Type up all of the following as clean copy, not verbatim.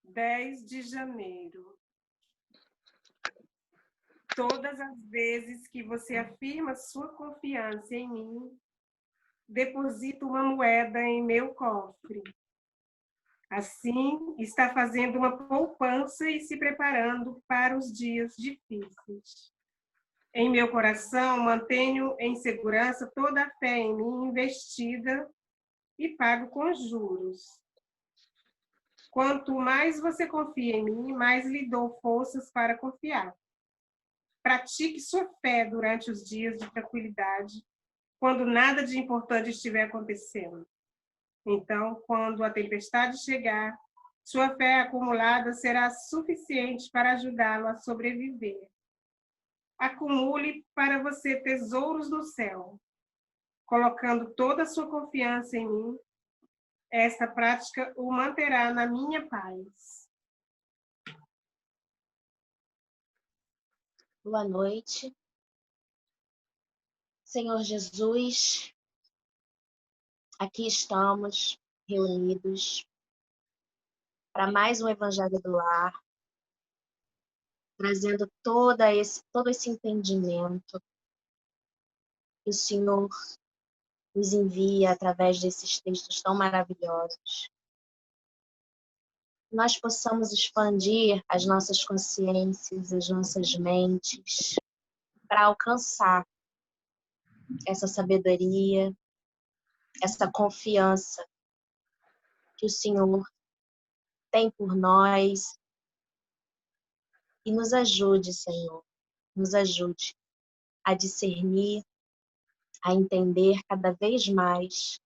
10 de janeiro. Todas as vezes que você afirma sua confiança em mim, deposito uma moeda em meu cofre. Assim, está fazendo uma poupança e se preparando para os dias difíceis. Em meu coração, mantenho em segurança toda a fé em mim investida e pago com juros. Quanto mais você confia em mim, mais lhe dou forças para confiar. Pratique sua fé durante os dias de tranquilidade, quando nada de importante estiver acontecendo. Então, quando a tempestade chegar, sua fé acumulada será suficiente para ajudá-lo a sobreviver. Acumule para você tesouros no céu, colocando toda a sua confiança em mim. Esta prática o manterá na minha paz. Boa noite. Senhor Jesus, aqui estamos reunidos para mais um Evangelho do Lar, trazendo todo esse entendimento que o Senhor nos envia através desses textos tão maravilhosos. Nós possamos expandir as nossas consciências, as nossas mentes, para alcançar essa sabedoria, essa confiança que o Senhor tem por nós. E nos ajude, Senhor, nos ajude a discernir, a entender cada vez mais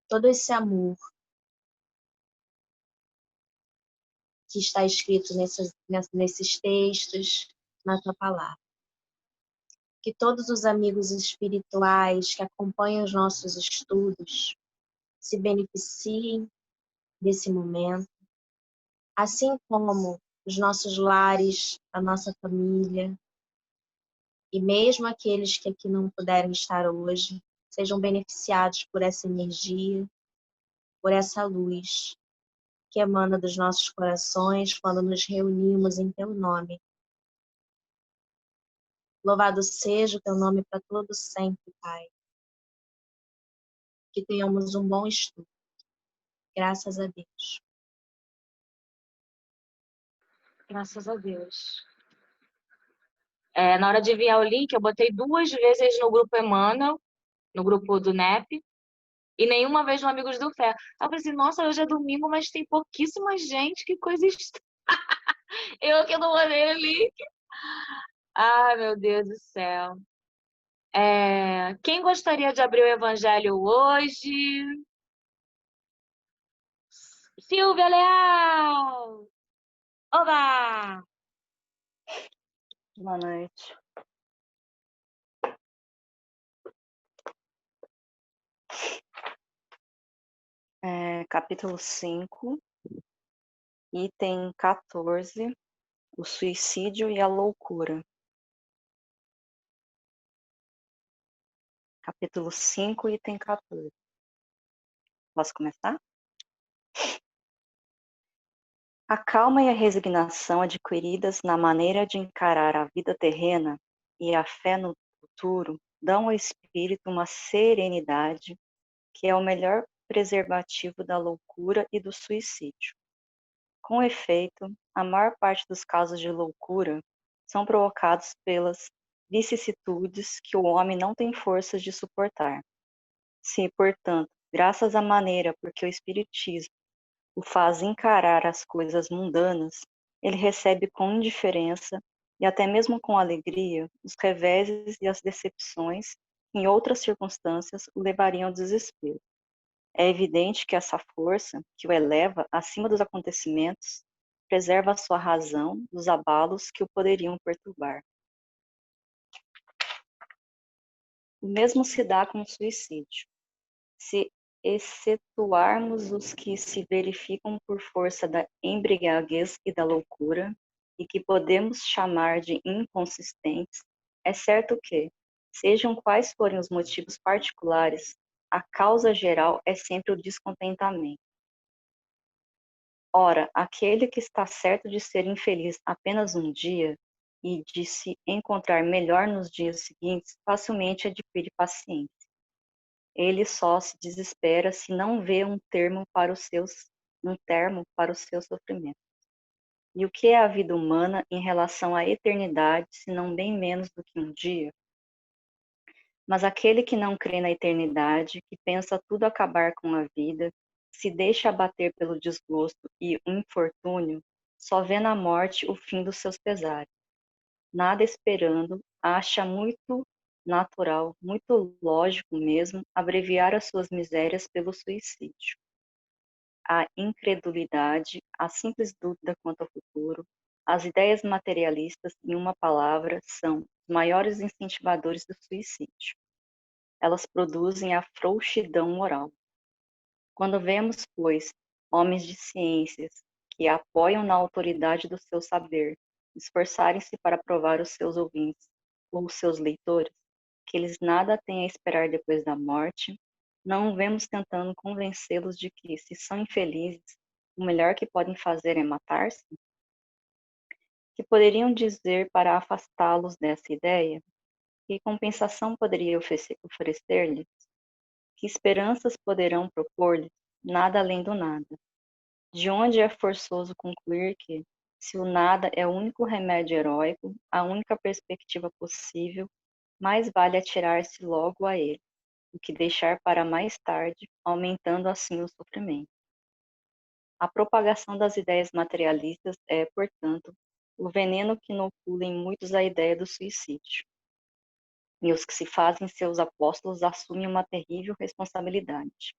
todo esse amor que está escrito nesses textos, na tua palavra. Que todos os amigos espirituais que acompanham os nossos estudos se beneficiem desse momento, assim como os nossos lares, a nossa família, e mesmo aqueles que aqui não puderam estar hoje, sejam beneficiados por essa energia, por essa luz que emana dos nossos corações quando nos reunimos em teu nome. Louvado seja o teu nome para todo sempre, Pai. Que tenhamos um bom estudo. Graças a Deus. Graças a Deus. Na hora de enviar o link, eu botei 2 vezes no grupo Emmanuel, no grupo do NEP, e nenhuma vez no Amigos do Fé. Aí eu falei assim, nossa, hoje é domingo, mas tem pouquíssima gente, que coisa estranha. Eu que não mandei o link. Ai, meu Deus do céu. Quem gostaria de abrir o Evangelho hoje? Silvia Leal! Oba! Boa noite. Capítulo 5, item 14, o suicídio e a loucura. Capítulo 5, item 14. Posso começar? A calma e a resignação adquiridas na maneira de encarar a vida terrena e a fé no futuro dão ao espírito uma serenidade que é o melhor preservativo da loucura e do suicídio. Com efeito, a maior parte dos casos de loucura são provocados pelas vicissitudes que o homem não tem forças de suportar. Se, portanto, graças à maneira por que o Espiritismo o faz encarar as coisas mundanas, ele recebe com indiferença e até mesmo com alegria os reveses e as decepções que em outras circunstâncias o levariam ao desespero. É evidente que essa força, que o eleva acima dos acontecimentos, preserva a sua razão dos abalos que o poderiam perturbar. O mesmo se dá com o suicídio. Se excetuarmos os que se verificam por força da embriaguez e da loucura, e que podemos chamar de inconsistentes, é certo que, sejam quais forem os motivos particulares, a causa geral é sempre o descontentamento. Ora, aquele que está certo de ser infeliz apenas um dia e de se encontrar melhor nos dias seguintes, facilmente adquire paciência. Ele só se desespera se não vê um termo para o seu sofrimento. E o que é a vida humana em relação à eternidade, se não bem menos do que um dia? Mas aquele que não crê na eternidade, que pensa tudo acabar com a vida, se deixa abater pelo desgosto e o infortúnio, só vê na morte o fim dos seus pesares. Nada esperando, acha muito natural, muito lógico mesmo, abreviar as suas misérias pelo suicídio. A incredulidade, a simples dúvida quanto ao futuro, as ideias materialistas, em uma palavra, são os maiores incentivadores do suicídio. Elas produzem a frouxidão moral. Quando vemos, pois, homens de ciências que apoiam na autoridade do seu saber, esforçarem-se para provar aos seus ouvintes ou aos seus leitores que eles nada têm a esperar depois da morte, não vemos tentando convencê-los de que, se são infelizes, o melhor que podem fazer é matar-se? Que poderiam dizer para afastá-los dessa ideia? Que compensação poderia oferecer-lhes? Que esperanças poderão propor-lhes? Nada além do nada. De onde é forçoso concluir que, se o nada é o único remédio heróico, a única perspectiva possível, mais vale atirar-se logo a ele, do que deixar para mais tarde, aumentando assim o sofrimento. A propagação das ideias materialistas é, portanto, o veneno que inocula em muitos a ideia do suicídio. E os que se fazem seus apóstolos assumem uma terrível responsabilidade.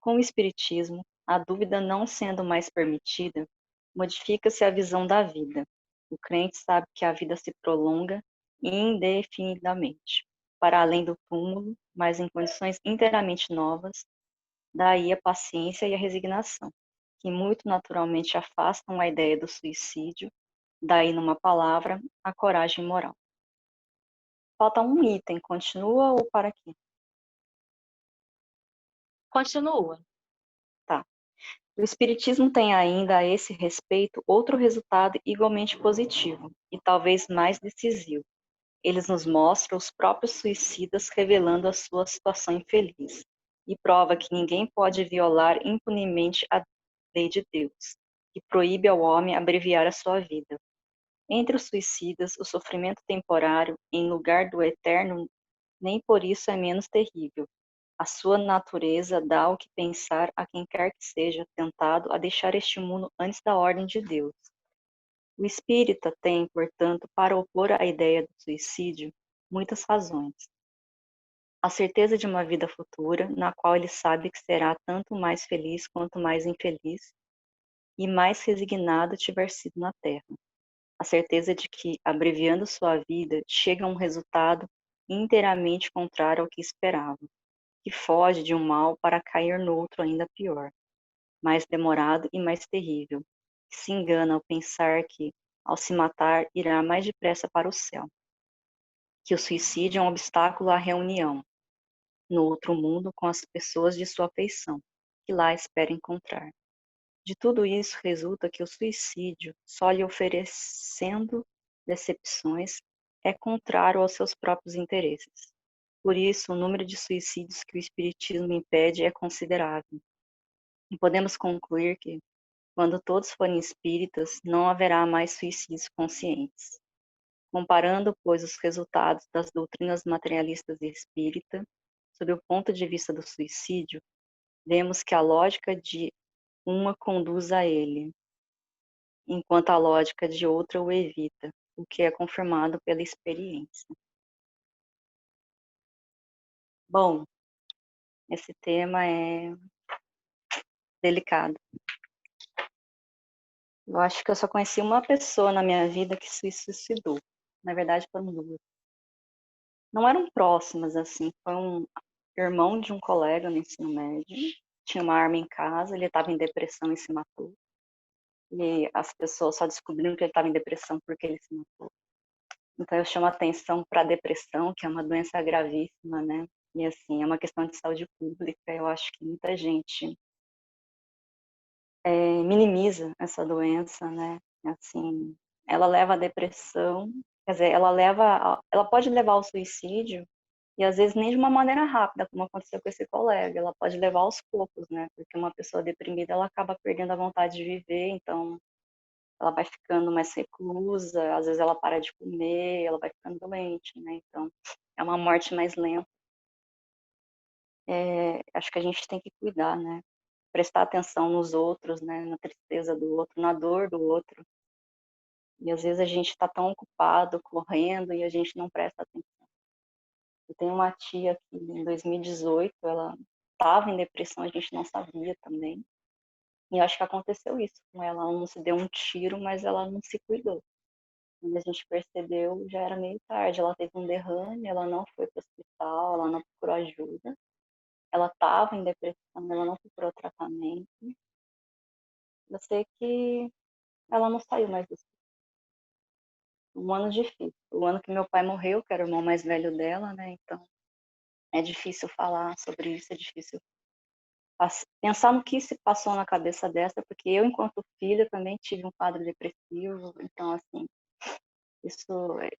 Com o Espiritismo, a dúvida não sendo mais permitida, modifica-se a visão da vida. O crente sabe que a vida se prolonga indefinidamente, para além do túmulo, mas em condições inteiramente novas, daí a paciência e a resignação, que muito naturalmente afastam a ideia do suicídio, daí, numa palavra, a coragem moral. Falta um item, continua ou para aqui? Continua. Tá. O Espiritismo tem ainda a esse respeito outro resultado igualmente positivo e talvez mais decisivo. Eles nos mostram os próprios suicidas revelando a sua situação infeliz e prova que ninguém pode violar impunemente a lei de Deus, que proíbe ao homem abreviar a sua vida. Entre os suicidas, o sofrimento temporário, em lugar do eterno, nem por isso é menos terrível. A sua natureza dá o que pensar a quem quer que seja tentado a deixar este mundo antes da ordem de Deus. O espírita tem, portanto, para opor à ideia do suicídio, muitas razões. A certeza de uma vida futura, na qual ele sabe que será tanto mais feliz quanto mais infeliz, e mais resignado tiver sido na terra. A certeza de que, abreviando sua vida, chega a um resultado inteiramente contrário ao que esperava, que foge de um mal para cair no outro ainda pior, mais demorado e mais terrível, que se engana ao pensar que, ao se matar, irá mais depressa para o céu, que o suicídio é um obstáculo à reunião no outro mundo com as pessoas de sua afeição, que lá espera encontrar. De tudo isso resulta que o suicídio, só lhe oferecendo decepções, é contrário aos seus próprios interesses. Por isso, o número de suicídios que o Espiritismo impede é considerável. E podemos concluir que, quando todos forem espíritas, não haverá mais suicídios conscientes. Comparando, pois, os resultados das doutrinas materialistas e espírita, sob o ponto de vista do suicídio, vemos que a lógica de uma conduz a ele, enquanto a lógica de outra o evita, o que é confirmado pela experiência. Bom, esse tema é delicado. Eu acho que eu só conheci uma pessoa na minha vida que se suicidou. Na verdade, foram duas. Não eram próximas, assim. Foi um irmão de um colega no ensino médio. Tinha uma arma em casa, ele estava em depressão e se matou. E as pessoas só descobriram que ele estava em depressão porque ele se matou. Então, eu chamo a atenção para a depressão, que é uma doença gravíssima, né? E, assim, é uma questão de saúde pública. Eu acho que muita gente minimiza essa doença, né? Assim, ela leva à depressão, quer dizer, ela pode levar ao suicídio, e às vezes nem de uma maneira rápida, como aconteceu com esse colega, ela pode levar aos poucos, né? Porque uma pessoa deprimida, ela acaba perdendo a vontade de viver, então ela vai ficando mais reclusa, às vezes ela para de comer, ela vai ficando doente, né? Então, é uma morte mais lenta. Acho que a gente tem que cuidar, né? Prestar atenção nos outros, né? Na tristeza do outro, na dor do outro. E às vezes a gente está tão ocupado, correndo, e a gente não presta atenção. Eu tenho uma tia que em 2018, ela estava em depressão, a gente não sabia também. E acho que aconteceu isso com ela. Ela não se deu um tiro, mas ela não se cuidou. Quando a gente percebeu, já era meio tarde. Ela teve um derrame, ela não foi para o hospital, ela não procurou ajuda. Ela estava em depressão, ela não procurou tratamento. Eu sei que ela não saiu mais do hospital. Um ano difícil. O ano que meu pai morreu, que era o irmão mais velho dela, né? Então, é difícil falar sobre isso, é difícil pensar no que se passou na cabeça dessa, porque eu, enquanto filha, também tive um quadro depressivo. Então, assim,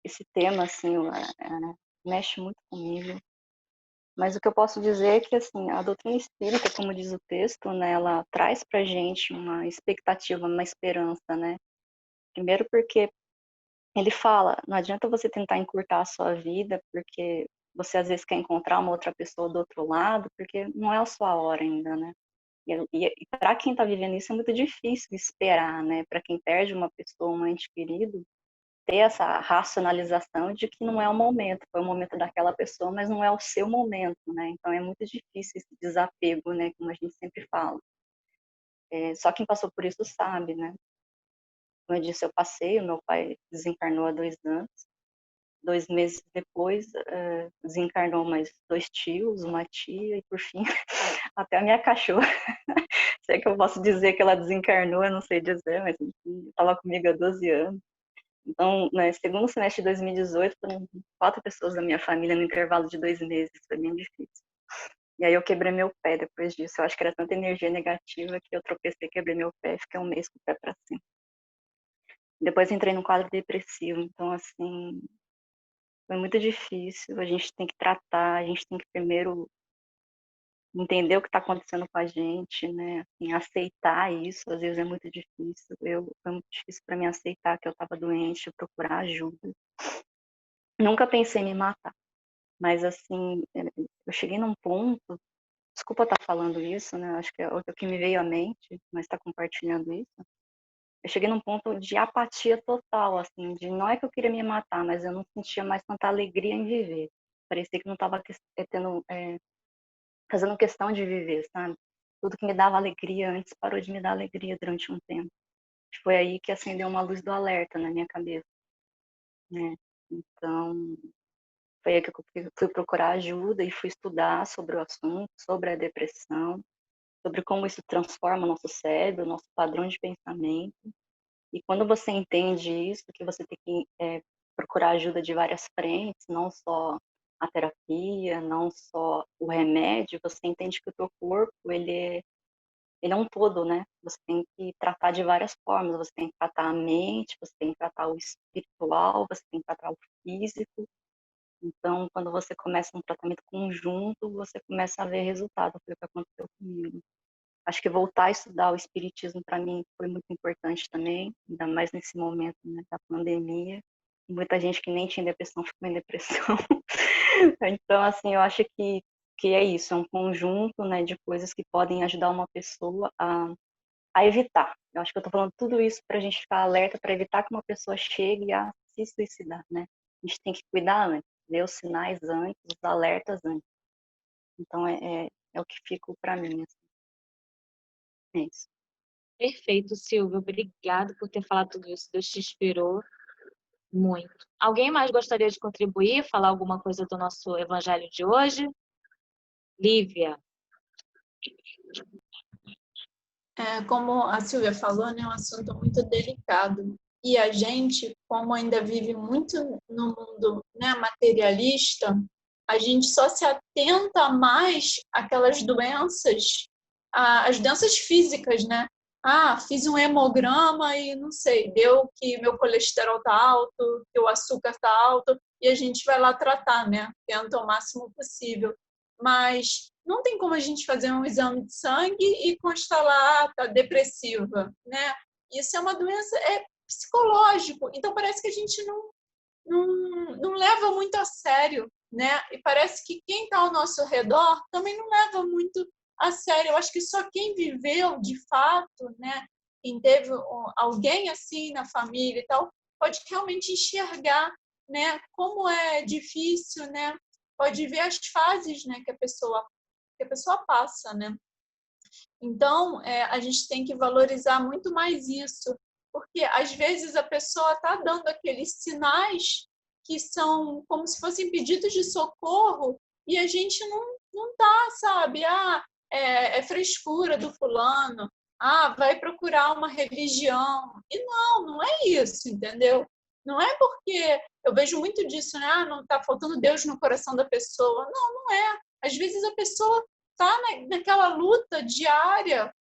esse tema, assim, mexe muito comigo. Mas o que eu posso dizer é que, assim, a doutrina espírita, como diz o texto, né, ela traz pra gente uma expectativa, uma esperança, né? Primeiro porque ele fala, não adianta você tentar encurtar a sua vida, porque você às vezes quer encontrar uma outra pessoa do outro lado, porque não é a sua hora ainda, né? E para quem está vivendo isso é muito difícil esperar, né? Para quem perde uma pessoa, um ente querido, ter essa racionalização de que não é o momento, foi o momento daquela pessoa, mas não é o seu momento, né? Então é muito difícil esse desapego, né? Como a gente sempre fala. Só quem passou por isso sabe, né? Como eu disse, eu passei, o meu pai desencarnou há 2 anos. 2 meses depois, desencarnou mais 2 tios, uma tia e, por fim, até a minha cachorra. Se é que eu posso dizer que ela desencarnou, eu não sei dizer, mas estava comigo há 12 anos. Então, no segundo semestre de 2018, foram 4 pessoas da minha família no intervalo de 2 meses. Foi bem difícil. E aí eu quebrei meu pé depois disso. Eu acho que era tanta energia negativa que eu tropecei, quebrei meu pé e fiquei 1 mês com o pé para cima. Depois entrei num quadro depressivo. Então, assim, foi muito difícil. A gente tem que tratar, a gente tem que primeiro entender o que está acontecendo com a gente, né? Assim, aceitar isso, às vezes é muito difícil. Foi muito difícil para mim aceitar que eu estava doente, procurar ajuda. Nunca pensei em me matar, mas assim, eu cheguei num ponto, desculpa estar falando isso, né? Acho que é o que me veio à mente, mas está compartilhando isso. Eu cheguei num ponto de apatia total, assim, de não é que eu queria me matar, mas eu não sentia mais tanta alegria em viver. Parecia que não estava fazendo questão de viver, sabe? Tudo que me dava alegria antes parou de me dar alegria durante um tempo. Foi aí que acendeu uma luz do alerta na minha cabeça, né? Então, foi aí que eu fui procurar ajuda e fui estudar sobre o assunto, sobre a depressão, sobre como isso transforma o nosso cérebro, o nosso padrão de pensamento. E quando você entende isso, que você tem que procurar ajuda de várias frentes, não só a terapia, não só o remédio, você entende que o teu corpo, ele é um todo, né? Você tem que tratar de várias formas, você tem que tratar a mente, você tem que tratar o espiritual, você tem que tratar o físico. Então, quando você começa um tratamento conjunto, você começa a ver resultado, foi o que aconteceu comigo. Acho que voltar a estudar o espiritismo para mim foi muito importante também, ainda mais nesse momento, né, da pandemia. Muita gente que nem tinha depressão ficou em depressão. Então, assim, eu acho que é isso, é um conjunto, né, de coisas que podem ajudar uma pessoa a evitar. Eu acho que eu estou falando tudo isso para a gente ficar alerta, para evitar que uma pessoa chegue a se suicidar, né? A gente tem que cuidar antes, ver os sinais antes, os alertas antes. Então, é o que ficou para mim, assim. É isso. Perfeito, Silvia. Obrigado por ter falado tudo isso. Deus te inspirou muito. Alguém mais gostaria de contribuir, falar alguma coisa do nosso evangelho de hoje? Lívia. Como a Silvia falou, né, é um assunto muito delicado. E a gente, como ainda vive muito no mundo, né, materialista, a gente só se atenta mais àquelas doenças, às doenças físicas, né? fiz um hemograma e não sei, deu que meu colesterol está alto, que o açúcar está alto, e a gente vai lá tratar, né? Tenta o máximo possível. Mas não tem como a gente fazer um exame de sangue e constar lá, tá depressiva, né? Isso é uma doença, é psicológico. Então parece que a gente não leva muito a sério, né? E parece que quem está ao nosso redor também não leva muito a sério. Eu acho que só quem viveu de fato, né? Quem teve alguém assim na família e tal, pode realmente enxergar, né? Como é difícil, né? Pode ver as fases, né? Que a pessoa passa, né? Então, a gente tem que valorizar muito mais isso, porque às vezes a pessoa está dando aqueles sinais que são como se fossem pedidos de socorro e a gente não tá, sabe? É frescura do fulano. Vai procurar uma religião. E não é isso, entendeu? Não é porque eu vejo muito disso, né? Não está faltando Deus no coração da pessoa. Não é. Às vezes a pessoa está naquela luta diária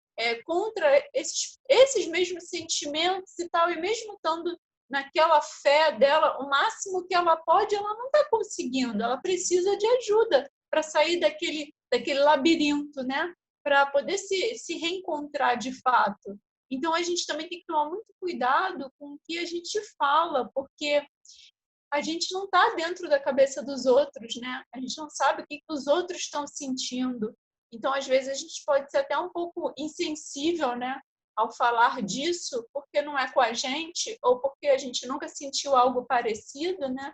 contra esses mesmos sentimentos e tal, e mesmo estando naquela fé dela, o máximo que ela pode, ela não está conseguindo, ela precisa de ajuda para sair daquele labirinto, né? Para poder se reencontrar de fato. Então, a gente também tem que tomar muito cuidado com o que a gente fala, porque a gente não está dentro da cabeça dos outros, né? A gente não sabe o que os outros estão sentindo. Então, às vezes, a gente pode ser até um pouco insensível, né? Ao falar disso, porque não é com a gente, ou porque a gente nunca sentiu algo parecido, né?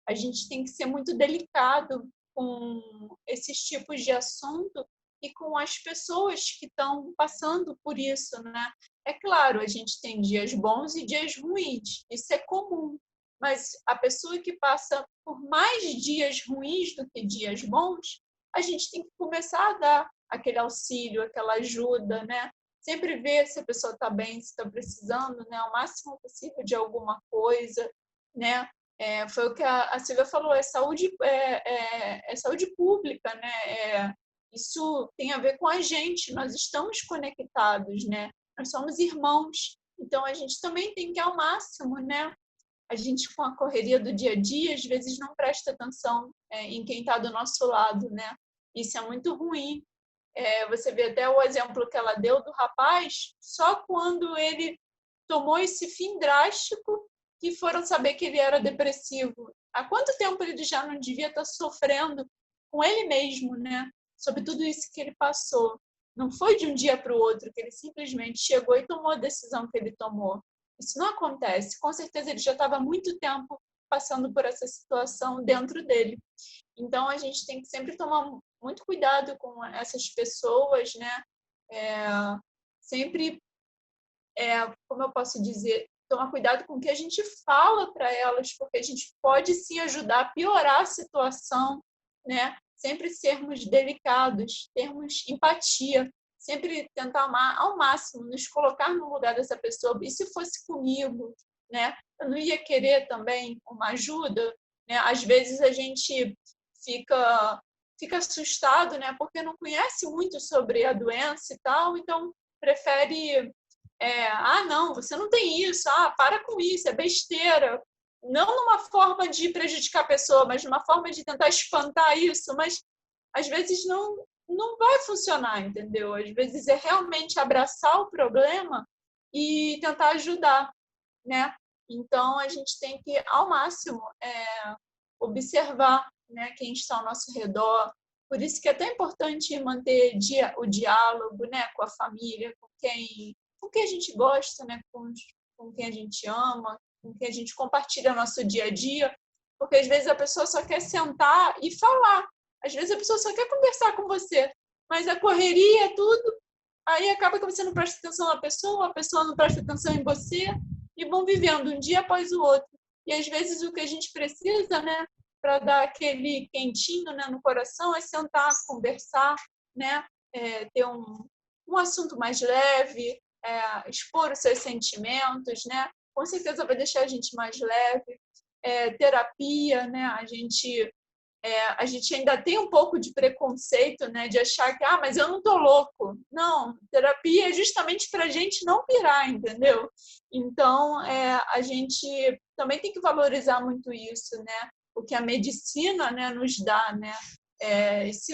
A gente tem que ser muito delicado com esses tipos de assunto e com as pessoas que estão passando por isso, né? É claro, a gente tem dias bons e dias ruins, isso é comum, mas a pessoa que passa por mais dias ruins do que dias bons, a gente tem que começar a dar aquele auxílio, aquela ajuda, né? Sempre ver se a pessoa está bem, se está precisando, né? O máximo possível de alguma coisa, né? Foi o que a Silvia falou, é saúde pública, né? Isso tem a ver com a gente, nós estamos conectados, né? Nós somos irmãos, então a gente também tem que ir ao máximo, né? A gente, com a correria do dia a dia, às vezes não presta atenção em quem está do nosso lado, né? Isso é muito ruim. Você vê até o exemplo que ela deu do rapaz, só quando ele tomou esse fim drástico que foram saber que ele era depressivo. Há quanto tempo ele já não devia estar sofrendo com ele mesmo, né? Sobre tudo isso que ele passou. Não foi de um dia para o outro que ele simplesmente chegou e tomou a decisão que ele tomou. Isso não acontece. Com certeza ele já estava há muito tempo passando por essa situação dentro dele. Então a gente tem que sempre tomar muito cuidado com essas pessoas, né? Sempre, como eu posso dizer, tomar cuidado com o que a gente fala para elas, porque a gente pode sim ajudar a piorar a situação, né? Sempre sermos delicados, termos empatia, sempre tentar ao máximo nos colocar no lugar dessa pessoa. E se fosse comigo, né? Eu não ia querer também uma ajuda, né? Às vezes a gente fica assustado, né? Porque não conhece muito sobre a doença e tal, então prefere não, você não tem isso, para com isso, é besteira. Não numa forma de prejudicar a pessoa, mas numa forma de tentar espantar isso, mas às vezes não vai funcionar, entendeu? Às vezes é realmente abraçar o problema e tentar ajudar, né? Então, a gente tem que, ao máximo, observar, né, quem está ao nosso redor. Por isso que é tão importante manter o diálogo, né, com a família, com quem a gente gosta, né, com quem a gente ama, com quem a gente compartilha nosso dia a dia, porque às vezes a pessoa só quer sentar e falar. Às vezes a pessoa só quer conversar com você, mas a correria é tudo. Aí acaba que você não presta atenção na pessoa, a pessoa não presta atenção em você, e vão vivendo um dia após o outro. E às vezes o que a gente precisa, né, para dar aquele quentinho, né, no coração, é sentar, conversar, né, ter um assunto mais leve, expor os seus sentimentos, né, com certeza vai deixar a gente mais leve. Terapia, né, a gente a gente ainda tem um pouco de preconceito, né, de achar que, mas eu não tô louco. Não, terapia é justamente para a gente não pirar, entendeu? Então, a gente também tem que valorizar muito isso, né? O que a medicina, né, nos dá, né? Se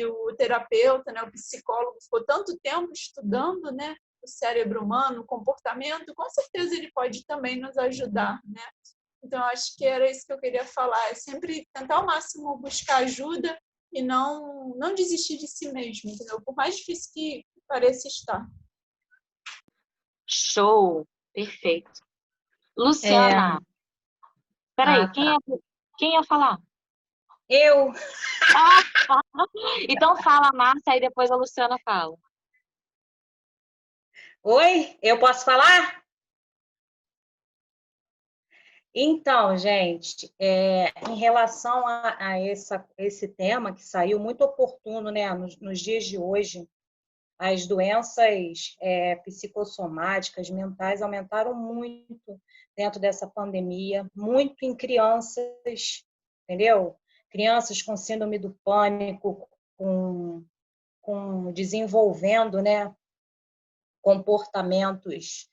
o terapeuta, né, o psicólogo ficou tanto tempo estudando, né, o cérebro humano, o comportamento, com certeza ele pode também nos ajudar, né? Então, acho que era isso que eu queria falar. É sempre tentar ao máximo buscar ajuda e não desistir de si mesmo, entendeu? Por mais difícil que pareça estar. Show! Perfeito. Luciana, peraí, Tá. quem ia falar? Eu, Então fala, Márcia, aí depois a Luciana fala. oi, eu posso falar? Então, gente, em relação a esse tema que saiu muito oportuno, né, nos dias de hoje, as doenças psicossomáticas, mentais, aumentaram muito dentro dessa pandemia, muito em crianças, entendeu? Crianças com síndrome do pânico, desenvolvendo, né, comportamentos,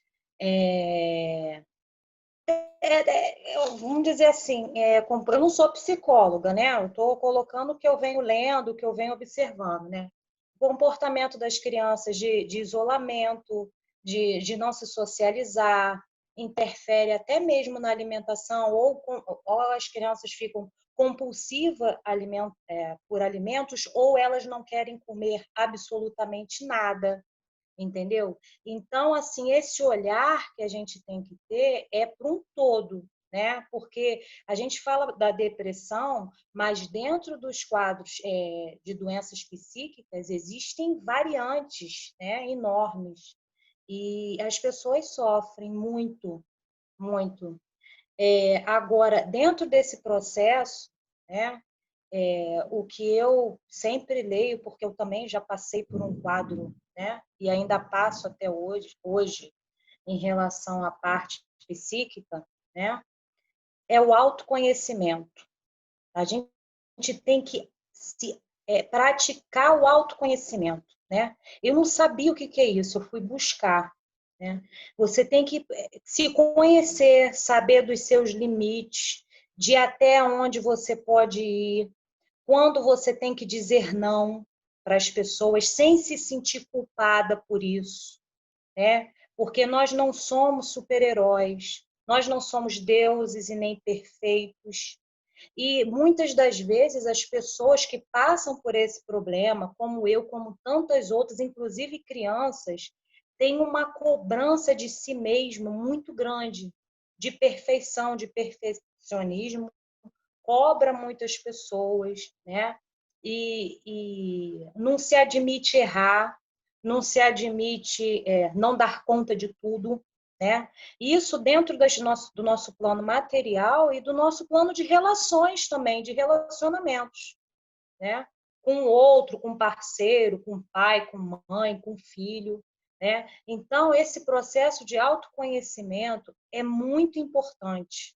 vamos dizer assim, eu não sou psicóloga, né? Eu estou colocando o que eu venho lendo, o que eu venho observando, né? O comportamento das crianças de isolamento, de não se socializar, interfere até mesmo na alimentação, ou as crianças ficam compulsivas por alimentos, ou elas não querem comer absolutamente nada. Entendeu? Então, assim, esse olhar que a gente tem que ter é para um todo, né? Porque a gente fala da depressão, mas dentro dos quadros de doenças psíquicas existem variantes, né, enormes. E as pessoas sofrem muito, muito. Agora, dentro desse processo, né, o que eu sempre leio, porque eu também já passei por um quadro, né, e ainda passo até hoje em relação à parte psíquica, né, é o autoconhecimento. A gente tem que praticar o autoconhecimento, né? Eu não sabia o que é isso, eu fui buscar, né? Você tem que se conhecer, saber dos seus limites, de até onde você pode ir, quando você tem que dizer não para as pessoas sem se sentir culpada por isso, né? Porque nós não somos super-heróis, nós não somos deuses e nem perfeitos. E muitas das vezes as pessoas que passam por esse problema, como eu, como tantas outras, inclusive crianças, têm uma cobrança de si mesmo muito grande, de perfeição, de perfeccionismo, cobra muitas pessoas, né? E não se admite errar, não se admite não dar conta de tudo, né? Isso dentro do nosso plano material e do nosso plano de relações também, de relacionamentos, né? Com o outro, com o parceiro, com o pai, com mãe, com o filho, né? Então, esse processo de autoconhecimento é muito importante.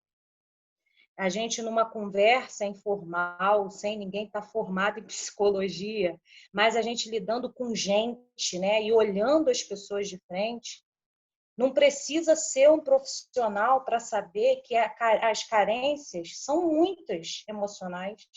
A gente, numa conversa informal, sem ninguém estar formado em psicologia, mas a gente lidando com gente, né, e olhando as pessoas de frente, não precisa ser um profissional para saber que as carências são muitas emocionais.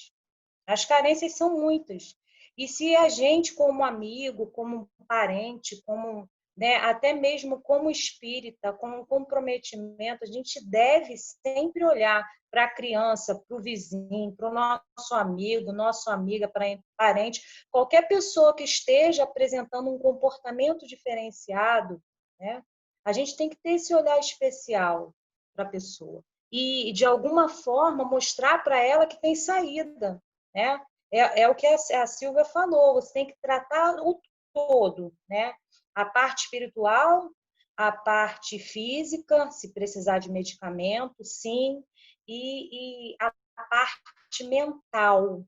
As carências são muitas. E se a gente, como amigo, como parente, como, né, até mesmo como espírita, com um comprometimento, a gente deve sempre olhar para a criança, para o vizinho, para o nosso amigo, nossa amiga, parente, qualquer pessoa que esteja apresentando um comportamento diferenciado, né, a gente tem que ter esse olhar especial para a pessoa. E, de alguma forma, mostrar para ela que tem saída, né? É o que a Silvia falou, você tem que tratar o todo, né? A parte espiritual, a parte física, se precisar de medicamento, sim, e a parte mental,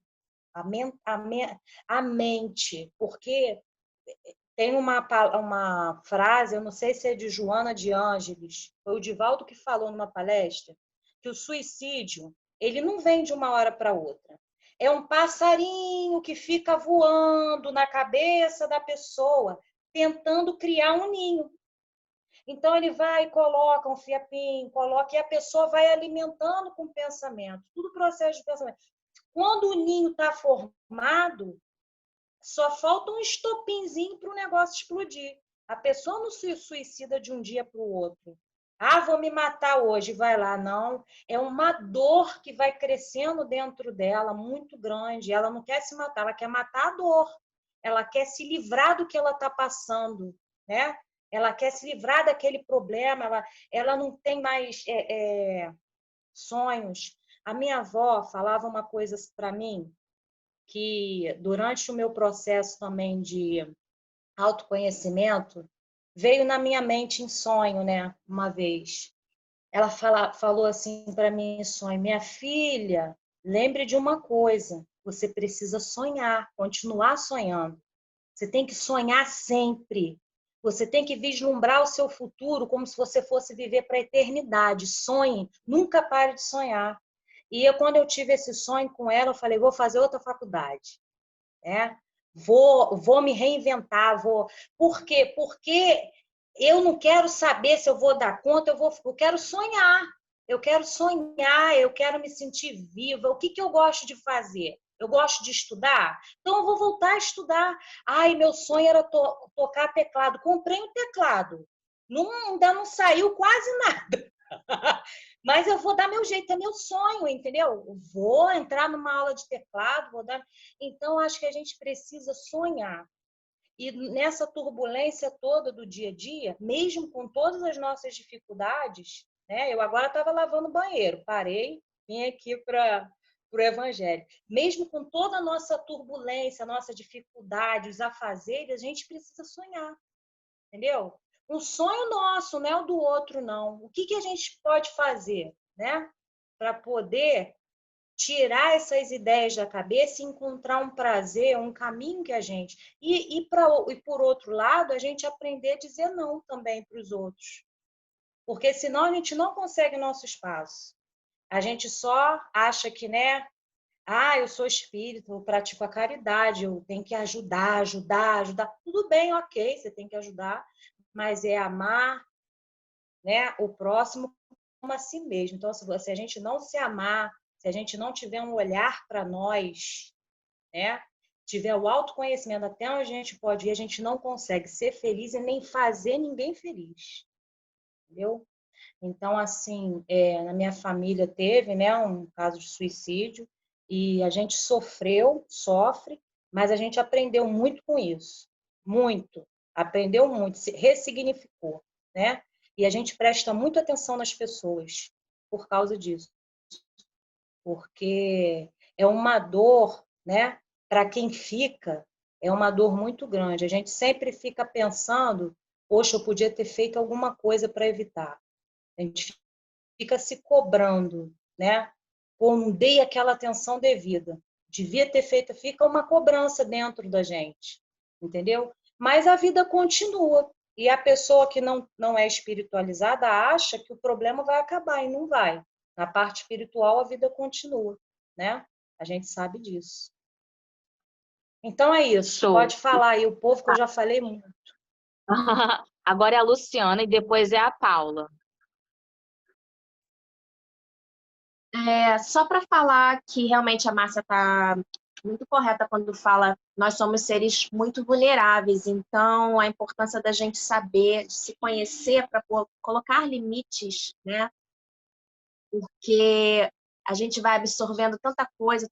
a mente, porque tem uma frase, eu não sei se é de Joana de Ângeles, foi o Divaldo que falou numa palestra, que o suicídio, ele não vem de uma hora para outra. é um passarinho que fica voando na cabeça da pessoa, tentando criar um ninho. Então, ele vai e coloca um fiapinho, coloca, e a pessoa vai alimentando com o pensamento. Tudo processo de pensamento. Quando o ninho está formado, só falta um estopinzinho para o negócio explodir. A pessoa não se suicida de um dia para o outro. Ah, vou me matar hoje, vai lá. Não, é uma dor que vai crescendo dentro dela, muito grande. Ela não quer se matar, ela quer matar a dor. Ela quer se livrar do que ela está passando, né? Ela quer se livrar daquele problema, ela não tem mais sonhos. A minha avó falava uma coisa para mim, que durante o meu processo também de autoconhecimento, veio na minha mente em sonho, né? Uma vez. Ela falou assim para mim em sonho: minha filha, lembre de uma coisa, você precisa sonhar, continuar sonhando. Você tem que sonhar sempre. Você tem que vislumbrar o seu futuro como se você fosse viver para a eternidade. Sonhe, nunca pare de sonhar. E quando eu tive esse sonho com ela, eu falei: vou fazer outra faculdade, né? Vou me reinventar, vou. Por quê? Porque eu não quero saber se eu vou dar conta, eu quero sonhar. Eu quero sonhar, eu quero me sentir viva. O que eu gosto de fazer? Eu gosto de estudar? Então eu vou voltar a estudar. Ai, meu sonho era tocar teclado. Comprei um teclado. Ainda não saiu quase nada. Mas eu vou dar meu jeito, é meu sonho, entendeu? Vou entrar numa aula de teclado, vou dar. Então, acho que a gente precisa sonhar. E nessa turbulência toda do dia a dia, mesmo com todas as nossas dificuldades, né? Eu agora estava lavando o banheiro, parei, vim aqui para o Evangelho. Mesmo com toda a nossa turbulência, a nossa dificuldade, os afazeres, a gente precisa sonhar, entendeu? Um sonho nosso, não é o do outro, não. O que a gente pode fazer, né? Para poder tirar essas ideias da cabeça e encontrar um prazer, um caminho que a gente... E por outro lado, a gente aprender a dizer não também para os outros. Porque senão a gente não consegue nosso espaço. A gente só acha que, né? Ah, eu sou espírita, eu pratico a caridade, eu tenho que ajudar. Tudo bem, ok, você tem que ajudar, mas é amar, né, o próximo como a si mesmo. Então, se a gente não se amar, se a gente não tiver um olhar para nós, né, tiver o autoconhecimento até onde a gente pode ir, a gente não consegue ser feliz e nem fazer ninguém feliz. Entendeu? Então, assim, na minha família teve, né, um caso de suicídio e a gente sofre, mas a gente aprendeu muito com isso. Muito. Aprendeu muito, se ressignificou, né? E a gente presta muita atenção nas pessoas por causa disso. Porque é uma dor, né? Para quem fica, é uma dor muito grande. A gente sempre fica pensando, poxa, eu podia ter feito alguma coisa para evitar. A gente fica se cobrando, né? Pô, não dei aquela atenção devida. Devia ter feito, fica uma cobrança dentro da gente, entendeu? Mas a vida continua. E a pessoa que não é espiritualizada acha que o problema vai acabar, e não vai. Na parte espiritual, a vida continua, né? A gente sabe disso. Então é isso. Show. Pode falar aí, o povo, que eu já falei muito. Agora é a Luciana e depois é a Paula. Só para falar que realmente a Márcia está muito correta quando fala nós somos seres muito vulneráveis, então a importância da gente saber, de se conhecer para colocar limites, né? Porque a gente vai absorvendo tanta coisa,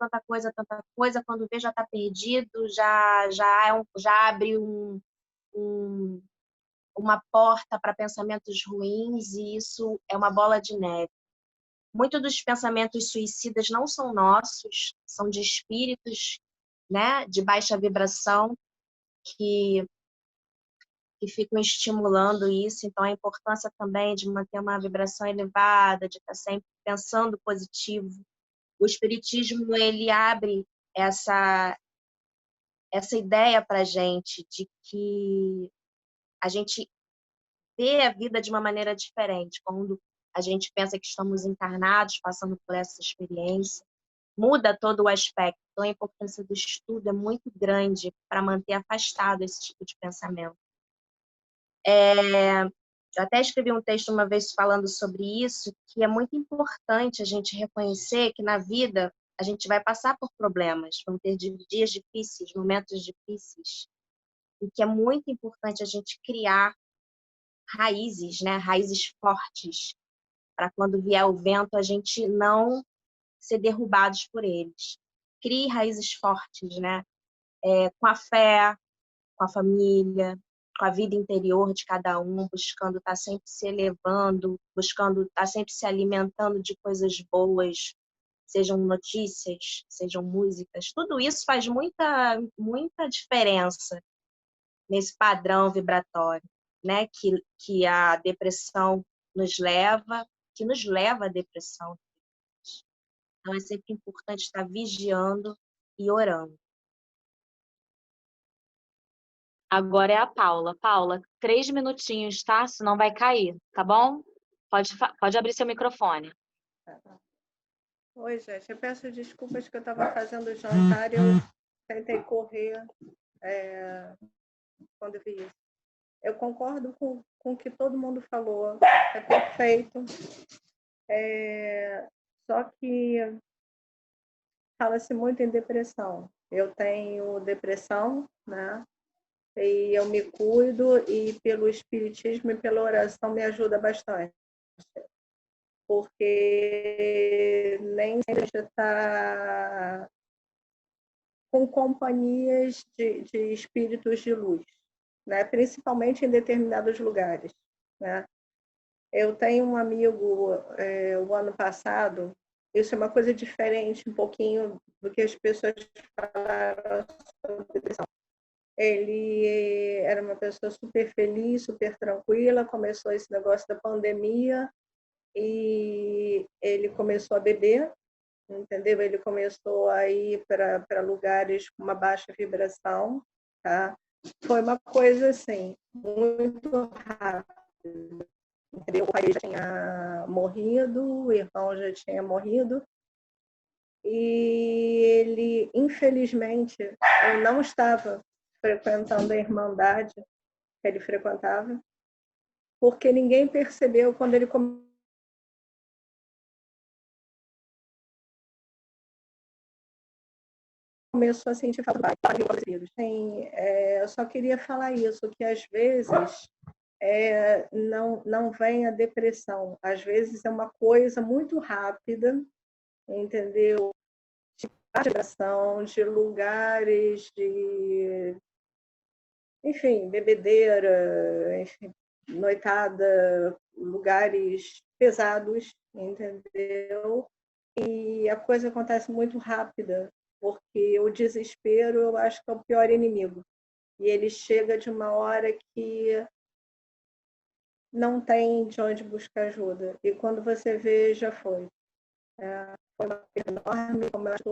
quando vê já está perdido, já abre uma porta para pensamentos ruins e isso é uma bola de neve. Muitos dos pensamentos suicidas não são nossos, são de espíritos, né, de baixa vibração que ficam estimulando isso. Então, a importância também de manter uma vibração elevada, de estar sempre pensando positivo. O espiritismo, ele abre essa ideia para a gente de que a gente vê a vida de uma maneira diferente, quando a gente pensa que estamos encarnados, passando por essa experiência. muda todo o aspecto. Então, a importância do estudo é muito grande para manter afastado esse tipo de pensamento. Eu até escrevi um texto uma vez falando sobre isso, que é muito importante a gente reconhecer que na vida a gente vai passar por problemas, vão ter dias difíceis, momentos difíceis, e que é muito importante a gente criar raízes, né? Raízes fortes, para quando vier o vento a gente não ser derrubados por eles. Crie raízes fortes, né? Com a fé, com a família, com a vida interior de cada um, buscando estar sempre se elevando, buscando estar sempre se alimentando de coisas boas, sejam notícias, sejam músicas. Tudo isso faz muita, muita diferença nesse padrão vibratório, né? Que a depressão que nos leva à depressão. Então, é sempre importante estar vigiando e orando. Agora é a Paula. Paula, 3 minutinhos, tá? Senão vai cair, tá bom? Pode abrir seu microfone. Oi, gente. Eu peço desculpas que eu estava fazendo o jantar e eu tentei correr quando eu vi isso. Eu concordo com o que todo mundo falou. É perfeito. Só que fala-se muito em depressão. Eu tenho depressão, né? E eu me cuido e pelo espiritismo e pela oração me ajuda bastante. Porque nem sempre a gente está com companhias de espíritos de luz, né? Principalmente em determinados lugares, né? Eu tenho um amigo, o ano passado, isso é uma coisa diferente um pouquinho do que as pessoas falaram sobre depressão. Ele era uma pessoa super feliz, super tranquila, começou esse negócio da pandemia e ele começou a beber, entendeu? Ele começou a ir para lugares com uma baixa vibração, tá? Foi uma coisa assim, muito rápida. Entendeu? O pai já tinha morrido, o irmão já tinha morrido, e ele, infelizmente, eu não estava frequentando a irmandade que ele frequentava, porque ninguém percebeu quando ele começou a sentir falta de eu só queria falar isso, que às vezes não vem a depressão, às vezes é uma coisa muito rápida, entendeu? De vibração, de lugares, enfim, bebedeira, enfim, noitada, lugares pesados, entendeu? E a coisa acontece muito rápida, porque o desespero eu acho que é o pior inimigo. E ele chega de uma hora que não tem de onde buscar ajuda. E quando você vê, já foi. Foi uma perda enorme, como eu acho.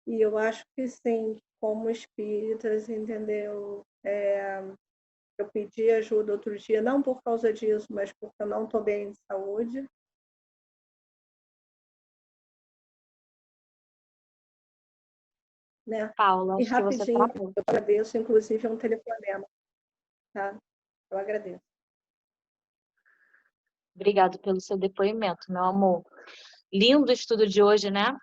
E eu acho que sim, como espíritas, entendeu? Eu pedi ajuda outro dia, não por causa disso, mas porque eu não estou bem de saúde. Né? Paula, E acho que você rapidinho, travou. eu agradeço, inclusive, um telefonema. Tá? Eu agradeço. Obrigado pelo seu depoimento, meu amor. Lindo o estudo de hoje, né?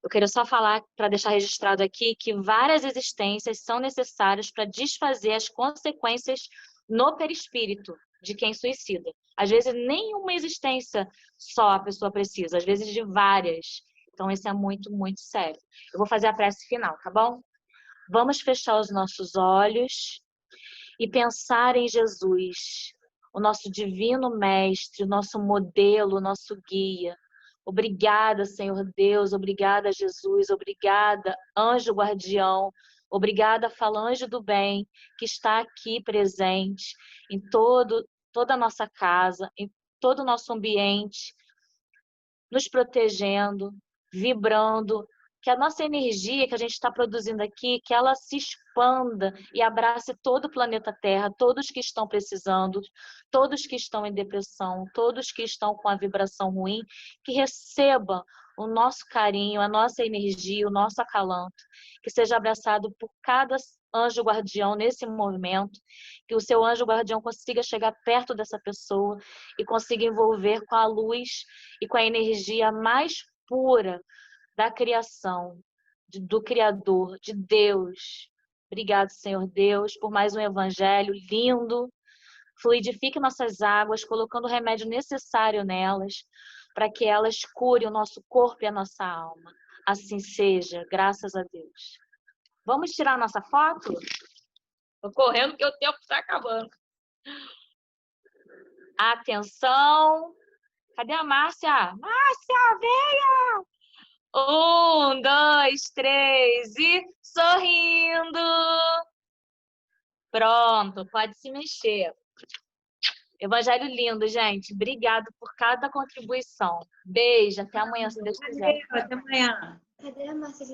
Eu quero só falar, para deixar registrado aqui, que várias existências são necessárias para desfazer as consequências no perispírito de quem suicida. Às vezes, nenhuma existência só a pessoa precisa, às vezes de várias. Então, isso é muito, muito sério. Eu vou fazer a prece final, tá bom? Vamos fechar os nossos olhos e pensar em Jesus, o nosso divino mestre, o nosso modelo, o nosso guia. Obrigada, Senhor Deus, obrigada, Jesus, obrigada, anjo guardião, obrigada, falange do bem, que está aqui presente em toda a nossa casa, em todo o nosso ambiente, nos protegendo, vibrando, que a nossa energia que a gente está produzindo aqui, que ela se expanda e abrace todo o planeta Terra, todos que estão precisando, todos que estão em depressão, todos que estão com a vibração ruim, que recebam o nosso carinho, a nossa energia, o nosso acalanto, que seja abraçado por cada anjo guardião nesse movimento, que o seu anjo guardião consiga chegar perto dessa pessoa e consiga envolver com a luz e com a energia mais pura da criação, do Criador, de Deus. Obrigado, Senhor Deus, por mais um evangelho lindo. Fluidifique nossas águas, colocando o remédio necessário nelas, para que elas curem o nosso corpo e a nossa alma. Assim seja, graças a Deus. Vamos tirar nossa foto? Tô correndo que o tempo está acabando. Atenção! Cadê a Márcia? Márcia, venha! 1, 2, 3 e sorrindo! Pronto, pode se mexer. Evangelho lindo, gente. Obrigado por cada contribuição. Beijo, até amanhã, se Deus quiser. Até amanhã. Cadê a Márcia?